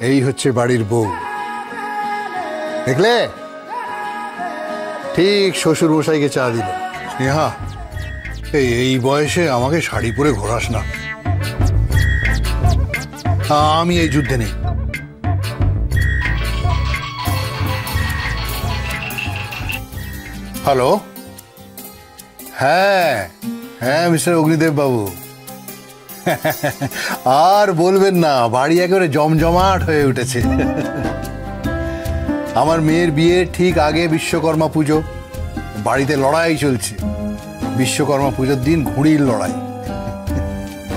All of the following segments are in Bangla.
এই হচ্ছে বাড়ির বউ, দেখলে? ঠিক শ্বশুর মশাইকে চা দিল। স্নেহা, এই বয়সে আমাকে শাড়ি পরে ঘোরাস না, আমি এই যুদ্ধে নেই। হ্যালো, হ্যাঁ হ্যাঁ মিস্টার অগ্নিদেব বাবু, আর বলবেন না, বাড়ি একেবারে জমজমাট হয়ে উঠেছে। আমার মেয়ের বিয়ে ঠিক আগে বিশ্বকর্মা পুজো, বাড়িতে লড়াই চলছে। বিশ্বকর্মা পুজোর দিন ঘুড়ির লড়াই,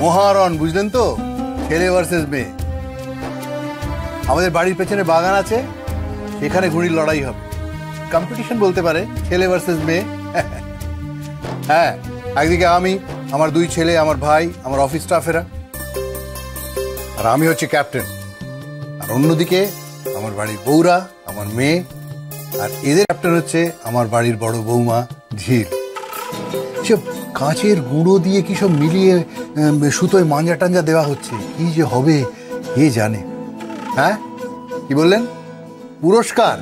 মহারণ, বুঝলেন তো? ছেলে ভার্সেস মেয়ে। আমাদের বাড়ির পেছনে বাগান আছে, সেখানে ঘুড়ির লড়াই হবে। কম্পিটিশন বলতে পারে, ছেলে ভার্সেস মেয়ে। হ্যাঁ, একদিকে আমি, আমার 2 ছেলে, আমার ভাই, আমার অফিস স্টাফেরা, আর আমি হচ্ছে ক্যাপ্টেন। আর অন্যদিকে আমার বাড়ির বউরা, আমার মেয়ে, আর এদের ক্যাপ্টেন হচ্ছে আমার বাড়ির বড় বৌমা ঝিল। সব কাঁচের গুঁড়ো দিয়ে কি সব মিলিয়ে সুতোয় মাঞ্জা টাঞ্জা দেওয়া হচ্ছে, কি যে হবে কে জানে। হ্যাঁ, কি বললেন? পুরস্কার?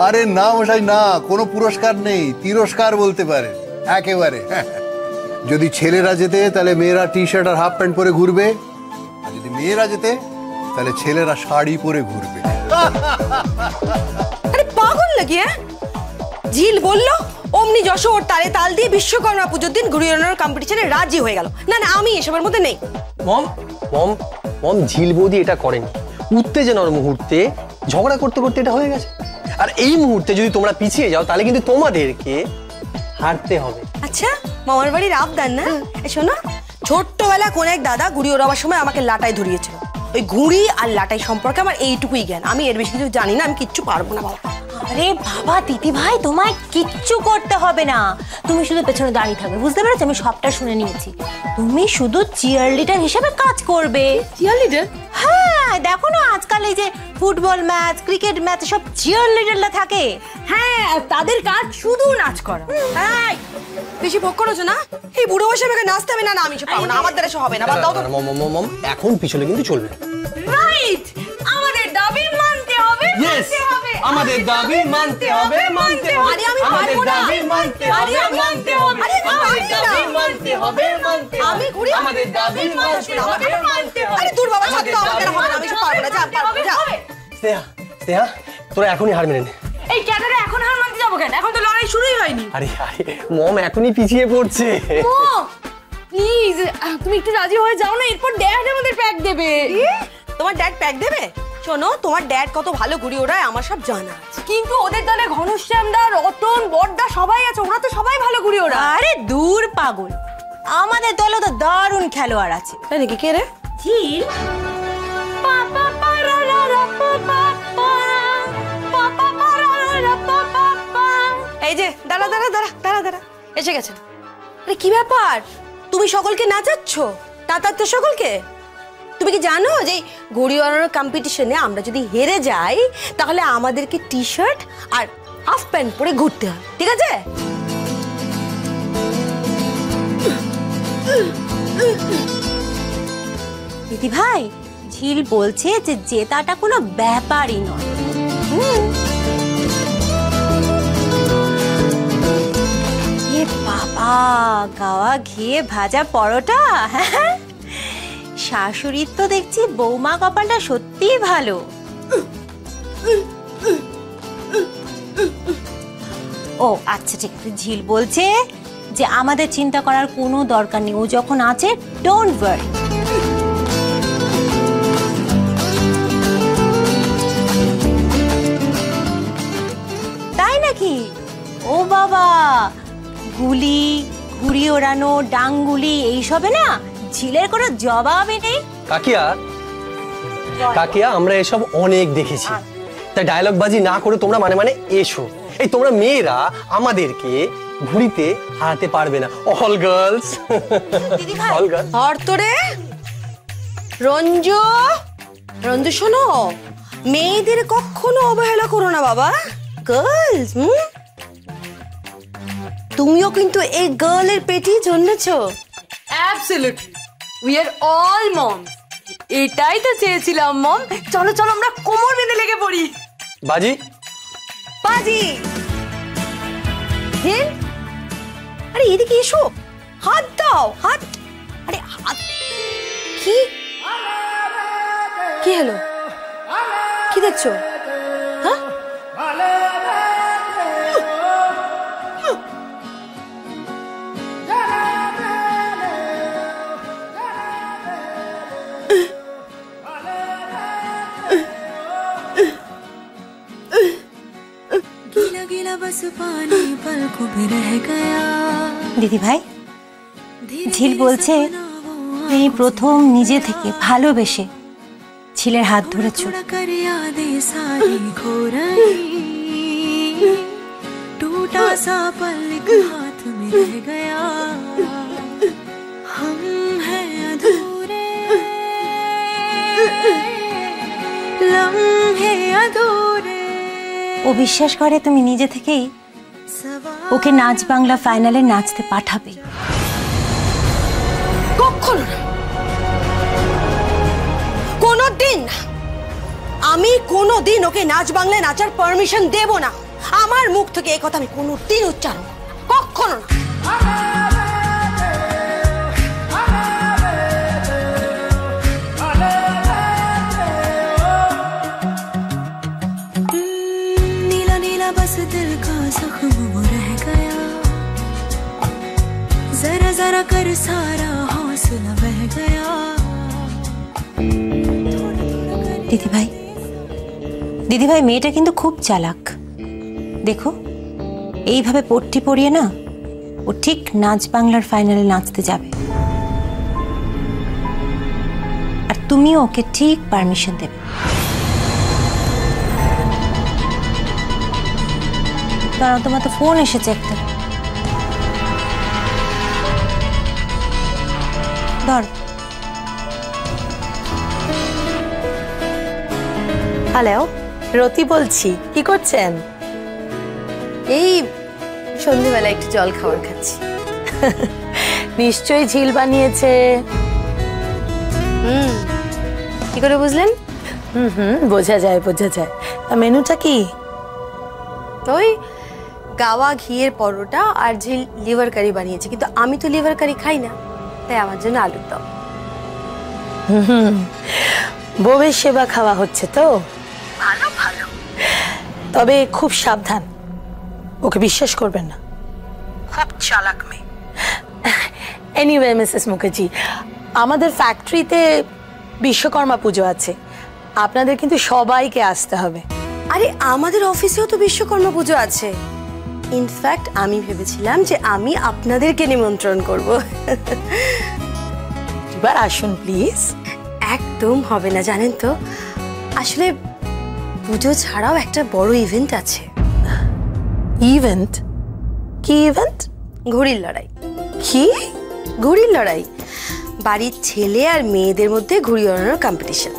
আরে না মশাই, না, কোনো পুরস্কার নেই, তিরস্কার বলতে পারে একেবারে। যদি ছেলেরা যেতে তাহলে মেয়েরা টি শার্ট আর হাফ প্যান্ট পরে ঘুরবে, আর যদি মেয়েরা যেতে তাহলে ছেলেরা শাড়ি পরে ঘুরবে। আরে পাগল নাকি? ঝিল বললো অমনি যশোর তালে তাল দিয়ে বিশ্বকর্মা পুজোর দিন ঘুড়ি ওড়ানোর কম্পিটিশনে রাজি হয়ে গেল। না না, আমি এসবের মধ্যে নেই। মম মম মম ঝিল বৌদি এটা করেনি, উত্তেজনার মুহূর্তে ঝগড়া করতে করতে এটা হয়ে গেছে। আর এই মুহূর্তে যদি তোমরা পিছিয়ে যাও তাহলে কিন্তু তোমাদেরকে হারতে হবে। আচ্ছা, মামার বাড়ির আবদার না? শোনো, ছোট্টবেলা কোন এক দাদা ঘুড়ি ওড়াবার সময় আমাকে লাটাই ধরিয়েছিল। ওই ঘুড়ি আর লাটাই সম্পর্কে আমার এইটুকুই জ্ঞান, আমি এর বেশি কিছু জানি না, আমি কিচ্ছু পারবো না বাবা। আরে বাবা দিদি ভাই, তোমায় কিচ্ছু করতে হবে না, তুমি শুধু পেছনে দাঁড়িয়ে থাকবে, বুঝতে পেরেছো? আমি সবটা শুনে নিয়েছি। তুমি শুধু চিয়ার লিডার হিসেবে কাজ করবে। Cheer leader? হ্যাঁ, দেখো না আজকাল এই যে ফুটবল ম্যাচ, ক্রিকেট ম্যাচ, সব চিয়ার লিডাররা থাকে। হ্যাঁ, তাদের কাজ শুধু নাচ করা। হ্যাঁ, বেশি ভোগ করেছো না? এই বুড়ো বসে আমাকে নাচতে হবে না, আমি সব পাবো না, আমার দ্বারা সব হবে না। বাদ দাও তো। মম এখন পিছলে কিন্তু চলবে। রাইট, আমাদের দাবি মানতে হবে, মানতে হবে। আমাদের দাবি মানতে হবে, মানতে হবে। আরে আমি পারবো না। দাবি মানতে হবে, মানতে হবে। আরে আমাদের দাবি মানতে হবে, মানতে হবে। আমি ঘুরি, আমাদের দাবি মানতে হবে, মানতে হবে। আরে দূর বাবা, ছাড় তো, আমাকে হবে না, আমি সব পারবো না, যা পারবো না, যা। স্নেহা, স্নেহা, তোরা এখনই হার মেনে নে। এই ক্যাডারে এখন হার মানতে যাবো কেন? এখন তো লড়াই শুরুই হয়নি। আরে আরে মম এখনই পিছিয়ে পড়ছে। প্লিজ তুমি একটু রাজি হয়ে যাও না, এরপর ড্যাড আমাদের প্যাক দেবে। তোমার ড্যাড প্যাক দেবে? শোনো, তোমার ড্যাড কত ভালো ঘুড়ি ওড়ায় আমার সব জানা আছে, কিন্তু ওদের দলে ঘনশ্যামদা, রতন, বড়দা সবাই আছে, ওরা তো সবাই ভালো ঘুড়ি ওড়ায়। আরে দূর পাগল, আমাদের দলে তো দারুণ খেলোয়াড় আছে। তাই নাকি? কে রে? ঝিল। এই যে দাঁড়া দাঁড়া দাঁড়া দাঁড়া দাঁড়া, এসে গেছেন। আরে কি ব্যাপার, তুমি সকলকে নাচাচ্ছ? তাতাচ্ছ সকলকে? তুমি কি জানো যে ঘুড়ি ওড়ানোর কম্পিটিশনে আমরা যদি হেরে যাই তাহলে আমাদেরকে টি শার্ট আর হাফ প্যান্ট পরে ঘুরতে হয়, ঠিক আছে? দিদি ভাই, ঝিল বলছে যে জেতাটা কোনো ব্যাপারই নয়। বাবা, গাওয়া ঘিয়ে ভাজা পরোটা। হ্যাঁ, শাশুড়ির তো দেখছি বৌমা কপালটা সত্যিই ভালো। ও আচ্ছা, ঠিক আছে। ঝিল বলছে যে আমাদের চিন্তা করার কোনো দরকার নেই, ও যখন আছে ডোন্ট ওয়ারি। তাই নাকি? ও বাবা, গুলি, ঘুড়ি ওড়ানো, ডাঙ্গুলি এইসবে না ঝিলের কোনো জবাবই নেই। কাকিয়া, কাকিয়া, আমরা এসব অনেক দেখেছি, তাই ডায়লগ বাজি না করে তোমরা মানে মানে এসো। এই তোমরা মেয়েরা আমাদেরকে ঘুড়িতে হারাতে পারবে না। All girls, all girls. আর তোরে রঞ্জু, রঞ্জু শোনো, মেয়েদের কখনো অবহেলা করো না বাবা। গার্লস, তুমিও কিন্তু এই গার্লের পেটেই জন্মেছো। Absolutely. We are all moms. এটাই তো চেয়েছিলাম মম। চলো চলো আমরা কোমর বেঁধে লেগে পড়ি। বাজি বাজি ঝিল, আরে এদিকে এসো, হাত দাও, হাত। আরে হাত কি কি হলো? কি দেখছো? হ্যাঁ দিদি ভাই, ঝিল বলছে তুমি প্রথম নিজে থেকে ভালোবেসে ঝিলের হাত ধরেছো। टूटा सा पल एक हाथ में रह गया, हम हैं अधूरे लम्हे अधूरे। ও বিশ্বাস করে তুমি নিজে থেকেই ওকে নাচ বাংলা ফাইনালে নাচতে পাঠাবে। কখনো না, কোনোদিন না। আমি কোনোদিন ওকে নাচ বাংলায় নাচার পারমিশন দেব না। আমার মুখ থেকে এই কথা আমি কোনোদিন উচ্চারণ করব না, কখনো না। नीला नीला बस दिल का जख्म वो रह गया, जरा जरा कर सारा हौसला बह गया। দিদি ভাই মেয়েটা কিন্তু খুব চালাক। দেখো এইভাবে পট্টি পরিয়ে না ও ঠিক নাচ বাংলার ফাইনালে নাচতে যাবে, আর তুমিও ওকে ঠিক পারমিশন দেবে। কারণ তোমার তো ফোন এসেছে একটা, ধর। হ্যালো, রতি বলছি, কি করছেন? এই সন্ধ্যেবেলা একটু জল খাবার খাচ্ছি। নিশ্চয়ই ঝিল বানিয়েছে। কি করে বুঝলেন? বোঝা যায় বোঝা যায়। তা মেনুটা কি? ওই গাওয়া ঘিয়ের পরোটা আর ঝিল লিভার কারি বানিয়েছে, কিন্তু আমি তো লিভার কারি খাই না, তাই আমার জন্য আলুর দম। বউয়ের সেবা খাওয়া হচ্ছে তো ভালো ভালো, তবে খুব সাবধান, ওকে বিশ্বাস করবেন না, খুব চালাক মেয়ে। এনিওয়ে মিসেস মুখার্জি, আমাদের ফ্যাক্টরিতে বিশ্বকর্মা পুজো আছে, আপনাদের কিন্তু সবাইকে আসতে হবে। আরে আমাদের অফিসেও তো বিশ্বকর্মা পুজো আছে। ইনফ্যাক্ট আমি ভেবেছিলাম যে আমি আপনাদেরকে নিমন্ত্রণ করব। এবার আসুন প্লিজ। একদম হবে না জানেন তো, আসলে পুজো ছাড়াও একটা বড় ইভেন্ট আছে। ইভেন্ট? কি ইভেন্ট? ঘুড়ির লড়াই। কি ঘুড়ির লড়াই? বাড়ির ছেলে আর মেয়েদের মধ্যে ঘুড়ি ওড়ানোর কম্পিটিশন।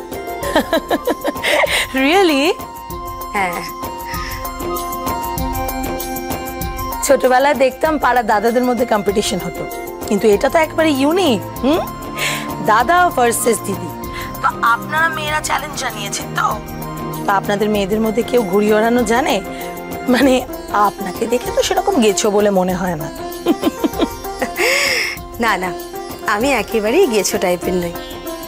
রিয়েলি? হ্যাঁ, ছোটবেলায় দেখতাম পাড়া দাদাদের মধ্যে কম্পিটিশন হতো, কিন্তু এটা তো একবারে ইউনিক। দাদা ভার্সেস দিদি। তো আপনারা মেয়েরা চ্যালেঞ্জ জানিয়েছেন তো আপনাদের মেয়েদের মধ্যে কেউ ঘুড়ি ওড়ানো জানে? মানে আপনাকে দেখে তো সেরকম গেছো বলে মনে হয় না। না না, আমি একেবারেই গেছো টাইপের নই।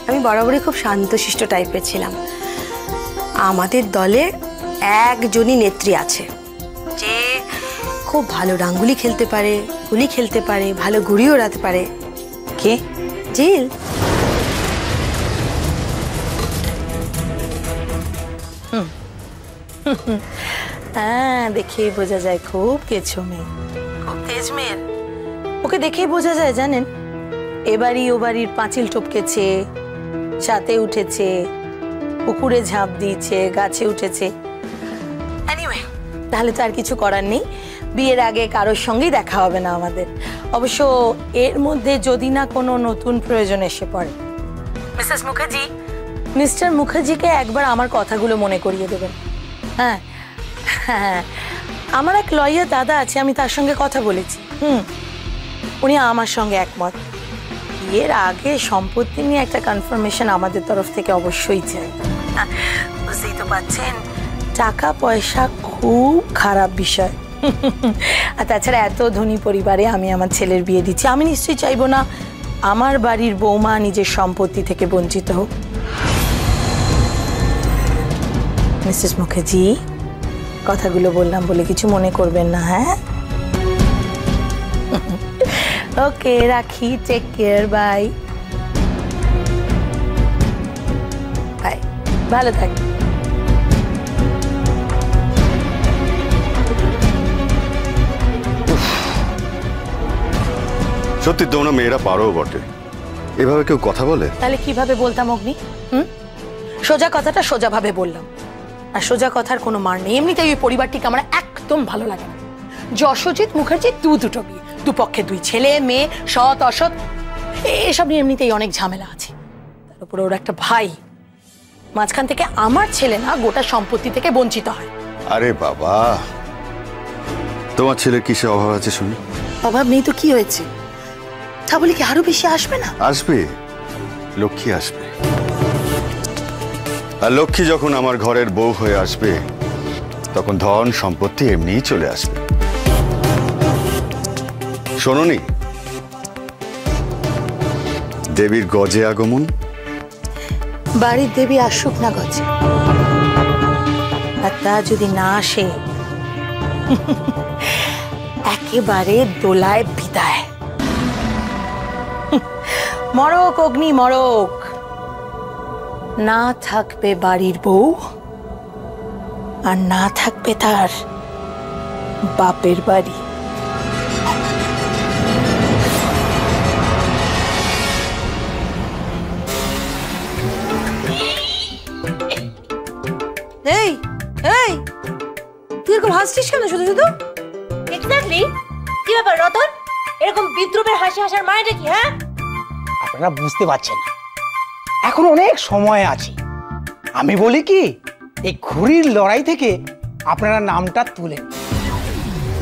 আমি বরাবরই খুব শান্তশিষ্ট টাইপের ছিলাম। আমাদের দলে একজনই নেত্রী আছে যে খুব ভালো ডাঙ্গুলি খেলতে পারে, গুলি খেলতে পারে, ভালো ঘুড়ি ওড়াতে পারে। কে? ঝিল। হ্যাঁ, দেখেই বোঝা যায় খুব গেছো মেয়ে, খুব তেজ মেয়ের। ওকে দেখেই বোঝা যায় জানেন, এবারই ও বাড়ির পাঁচিল টপকেছে, ছাতে উঠেছে, পুকুরে ঝাঁপ দিয়েছে, গাছে উঠেছে। এনিওয়ে, তাহলে তো আর কিছু করার নেই, বিয়ের আগে কারোর সঙ্গেই দেখা হবে না আমাদের। অবশ্য এর মধ্যে যদি না কোনো নতুন প্রয়োজন এসে পড়ে, মিসেস মুখার্জি, মিস্টার মুখার্জিকে একবার আমার কথাগুলো মনে করিয়ে দেবেন। হ্যাঁ হ্যাঁ, আমার এক লয়ার দাদা আছে, আমি তার সঙ্গে কথা বলেছি। উনি আমার সঙ্গে একমত। বিয়ের আগে সম্পত্তি নিয়ে একটা কনফার্মেশন আমাদের তরফ থেকে অবশ্যই চাই। বুঝতেই তো পারছেন টাকা পয়সা খুব খারাপ বিষয়। আর তাছাড়া এত ধনী পরিবারে আমি আমার ছেলের বিয়ে দিচ্ছি, আমি নিশ্চয়ই চাইবো না আমার বাড়ির বৌমা নিজের সম্পত্তি থেকে বঞ্চিত হোক। মিসেস মুখার্জি, কথাগুলো বললাম বলে কিছু মনে করবেন না, হ্যাঁ? ওকে, রাখি, টেক কেয়ার, বাই বাই, ভালো থাক। সত্যি তোমরা মেয়েরা পারো বটে, এভাবে কেউ কথা বলে? তাহলে কিভাবে বলতাম অগ্নি? সোজা কথাটা সোজাভাবে বললাম, আর সোজা কথার কোনো মান নেই। এমনিতেই ওই পরিবারটিকে আমার একদম ভালো লাগে না। যশোজিৎ মুখার্জি দুটো বিয়ে, দুপক্ষে দুই ছেলে মেয়ে, সৎ অসৎ, এসব নিয়ে এমনিতেই অনেক ঝামেলা আছে। তার উপরে ওর একটা ভাই, মাঝখান থেকে আমার ছেলে না গোটা সম্পত্তি থেকে বঞ্চিত হয়। আরে বাবা, তোমার ছেলের কিসে অভাব আছে শুনি? অভাব নেই তো কি হয়েছে, তা বলে কি আরো বেশি আসবে না? আসবে, লক্ষ্মী আসবে। আর লক্ষ্মী যখন আমার ঘরের বউ হয়ে আসবে তখন ধন সম্পত্তি এমনিই চলে আসবে। শোনোনি, দেবীর গজে আগমন। বাড়ির দেবী আসুক না গজে, আর তা যদি না আসে একেবারে দোলায় বিদায়। মরক অগ্নি মরক, না থাকবে বাড়ির বউ, আর না থাকবে তার বাপের বাড়ি। এই এই, তুই এরকম হাসছিস কেন শুধু শুধু? এক্স্যাক্টলি, কি ব্যাপার রতন? এরকম বিদ্রুপের হাসি হাসার মানেটা কি? হ্যাঁ, আপনারা বুঝতে পারছেন না, এখন অনেক সময় আছে। আমি বলি কি, এই ঘুড়ির লড়াই থেকে আপনারা নামটা তুলেন,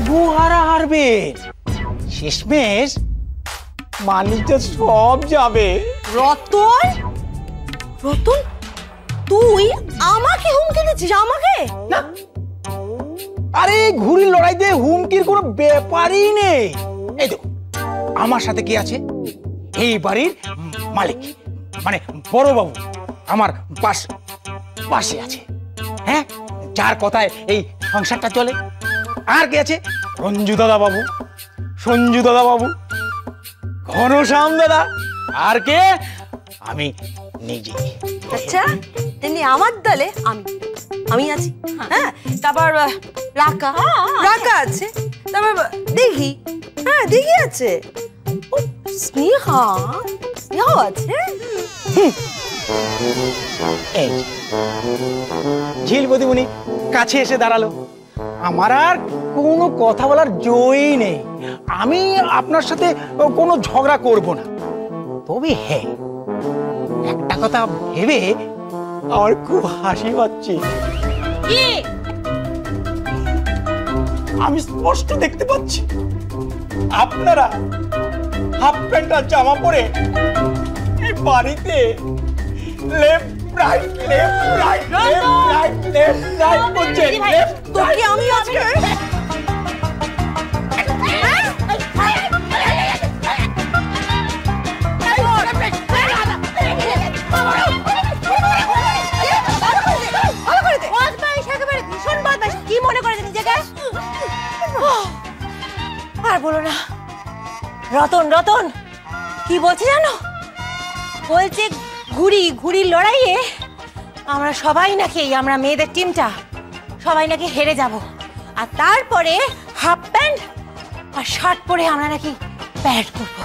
বুহারা হারবেন, শেষমেশ বাণিজ্য সব যাবে। রতন, রতন, তুই আমাকে হুমকি দিচ্ছিস? আমাকে না, আরে ঘুড়ির লড়াইতে হুমকির কোনো ব্যাপারই নেই। এই দেখো, আমার সাথে কি আছে? এই বাড়ির মালিক মানে বড় বাবু আমার পাশে আছে, হ্যাঁ, যার কথায় এই সংসারটা চলে। আর কে আছে? রঞ্জু দাদা বাবু, সঞ্জু দাদা বাবু, ঘনশ্যাম দাদা, আর কে? আমি নিজে। আচ্ছা, তেমনি আমার দলে আমি আছি, হ্যাঁ। তারপর রাকা রাকা আছে, তারপর দিঘি, হ্যাঁ দিঘি আছে, ও স্নেহা স্নেহাও আছে। ঝিল বদিমণি কাছে এসে দাঁড়ালো। আমার আর কোনো কথা বলার জয়ই নেই, আমি আপনার সাথে কোনো ঝগড়া করব না। তবে হ্যাঁ, একটা কথা ভেবে আমার খুব হাসি পাচ্ছে। আমি স্পষ্ট দেখতে পাচ্ছি আপনারা হাফ প্যান্ট আর জামা পরে এই বাড়িতে left right left right left right left right করছেন। তোকে আমি আজকে কি মনে করে নিজেকে? আর বলো না। রতন রতন কি বলছে জানো? বলছে ঘুড়ির লড়াইয়ে আমরা সবাই নাকি, আমরা মেয়েদের টিমটা সবাই নাকি হেরে যাব, আর তারপরে হাফ প্যান্ট আর শার্ট পরে আমরা নাকি প্যাড করবো।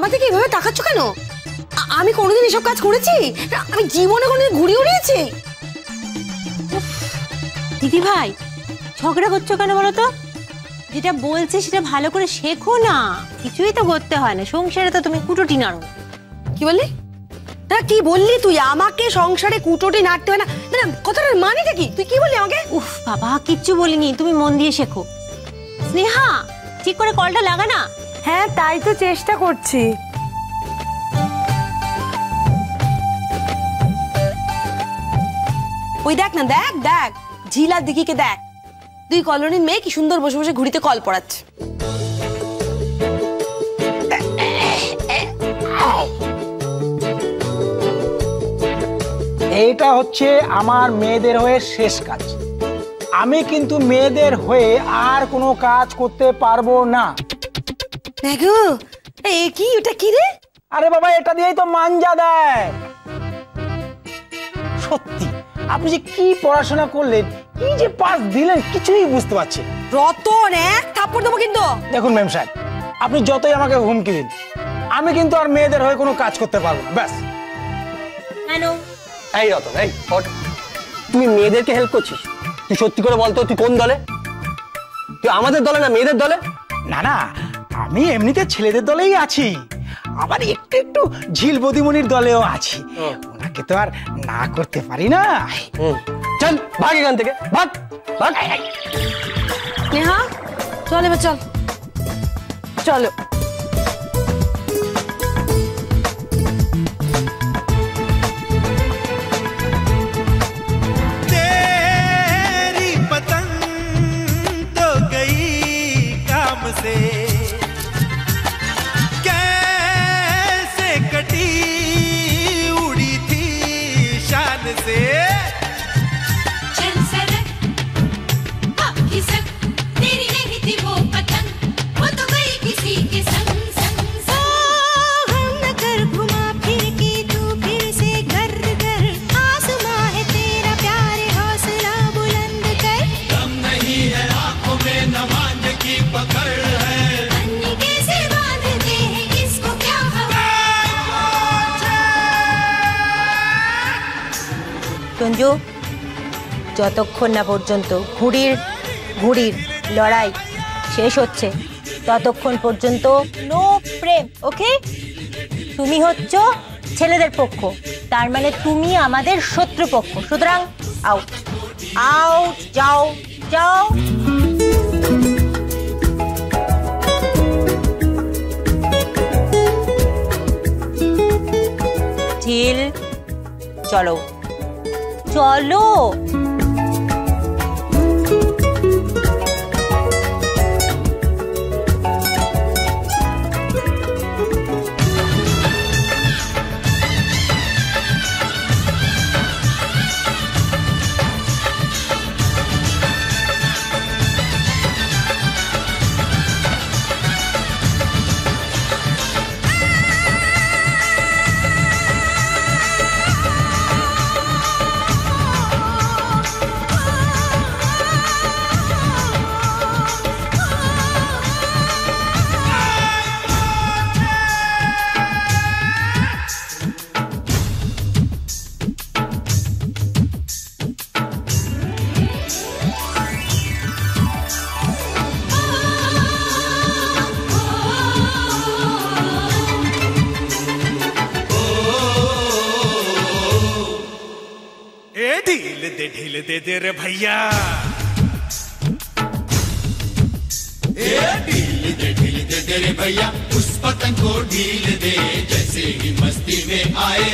আমার থেকে এভাবে তাকাচ্ছ কেন? আমি কোনোদিন এসব কাজ করেছি? আমি জীবনে কোনোদিন ঘুড়ি উড়িয়েছি? দিদি ভাই ঝগড়া করছো কেন বলো তো? যেটা বলছে সেটা ভালো করে শেখো না, কিছুই তো করতে হয় না, সংসারে তো তুমি কুটোটি নাড়ো। কি বললি? না কি বললি তুই? আমাকে সংসারে কুটোটি নাড়তে হয় না? না কথাটার মানেটা কি? তুই কি বললি আমাকে? উফ বাবা, কিচ্ছু বলিনি, তুমি মন দিয়ে শেখো। স্নেহা ঠিক করে কলটা লাগা না। হ্যাঁ তাই তো চেষ্টা করছি। ওই দেখ না, দেখ দেখ ঝিলার দিকিকে দেখ, দুই কলোনির মেয়ে কি সুন্দর বসে বসে ঘুড়িতে কল পড়াচ্ছে। এইটা হচ্ছে আমার মেয়েদের হয়ে শেষ কাজ। আমি কিন্তু মেয়েদের হয়ে আর কোনো কাজ করতে পারবো না। দেখো এ কি, ওটা কি রে? আরে বাবা, এটা দিয়েই তো মাঞ্জা দেয়। সত্যি আপনি যে কি পড়াশোনা করলেন, কি যে পাস দিলেন, কিছুই বুঝতে পারছি। রতন এক থাপ্পড় দেবো কিন্তু। দেখুন ম্যাম সাহেব, আপনি যতই আমাকে হুমকি দিন, আমি কিন্তু আর মেয়েদের হয়ে কোনো কাজ করতে পারবো না, ব্যাস। এই রতন, এই তুই মেয়েদেরকে হেল্প করছিস? তুই সত্যি করে বলতো তুই কোন দলে? তুই আমাদের দলে না মেয়েদের দলে? না না, আমি এমনিতে ছেলেদের দলেই আছি, আবার একটু একটু ঝিল বদিমনির দলেও আছি। ওনাকে তো আর না করতে পারি না। চল ভাগ এখান থেকে, ভাগ ভাগ। নেহা চল এবার, চল চলো। कैसे कटी उड़ी थी शान से, चल सरक खिसक, तेरी नहीं थी वो पतंग, वो तो गई किसी के संग संग संग। हम न कर घुमा फिर के तू फिर से घर घर, आसमां है तेरा प्यार हौसला बुलंद कर। दम नहीं है आंखों में न मांझ की पकड़ है, সঞ্জু, যতক্ষণ না পর্যন্ত ঘুড়ির লড়াই শেষ হচ্ছে ততক্ষণ পর্যন্ত নো প্রেম, ওকে? তুমি হচ্ছ ছেলেদের পক্ষ, তার মানে তুমি আমাদের শত্রুপক্ষ, সুতরাং আউট আউট, যাও যাও। ঝিল চলো চলো। ढील दे दे रे भैया, ढील दे दे रे भैया, उस पतंग को ढील दे, जैसे ही मस्ती में आए